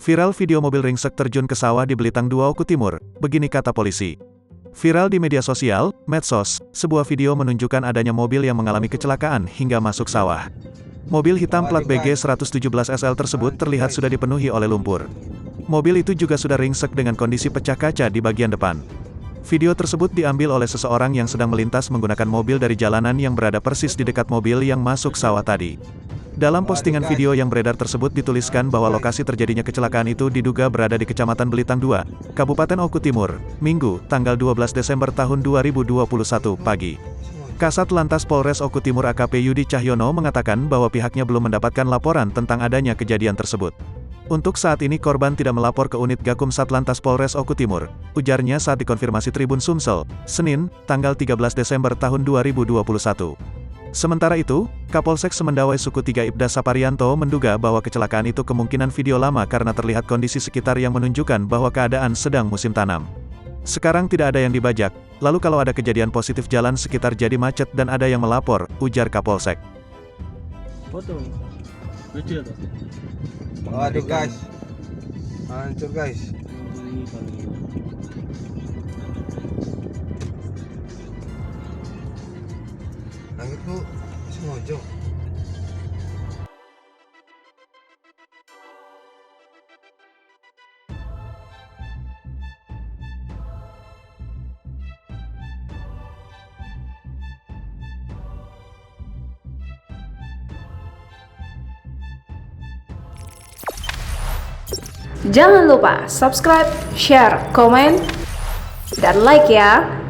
Viral video mobil ringsek terjun ke sawah di Belitang 2 Oku Timur, begini kata polisi. Viral di media sosial, medsos, sebuah video menunjukkan adanya mobil yang mengalami kecelakaan hingga masuk sawah. Mobil hitam plat BG 117 SL tersebut terlihat sudah dipenuhi oleh lumpur. Mobil itu juga sudah ringsek dengan kondisi pecah kaca di bagian depan. Video tersebut diambil oleh seseorang yang sedang melintas menggunakan mobil dari jalanan yang berada persis di dekat mobil yang masuk sawah tadi. Dalam postingan video yang beredar tersebut dituliskan bahwa lokasi terjadinya kecelakaan itu diduga berada di Kecamatan Belitang 2, Kabupaten Oku Timur, Minggu, tanggal 12 Desember tahun 2021 pagi. Kasat Lantas Polres Oku Timur AKP Yudi Cahyono mengatakan bahwa pihaknya belum mendapatkan laporan tentang adanya kejadian tersebut. Untuk saat ini korban tidak melapor ke unit Gakum Satlantas Polres Oku Timur, ujarnya saat dikonfirmasi Tribun Sumsel, Senin, tanggal 13 Desember tahun 2021. Sementara itu, Kapolsek Semendawai Suku 3 Ibda Saparianto menduga bahwa kecelakaan itu kemungkinan video lama karena terlihat kondisi sekitar yang menunjukkan bahwa keadaan sedang musim tanam. Sekarang tidak ada yang dibajak, lalu kalau ada kejadian positif jalan sekitar jadi macet dan ada yang melapor, ujar Kapolsek. Waduh guys, hancur guys. Langit bu, sengojo. Jangan lupa subscribe, share, komen, dan like ya.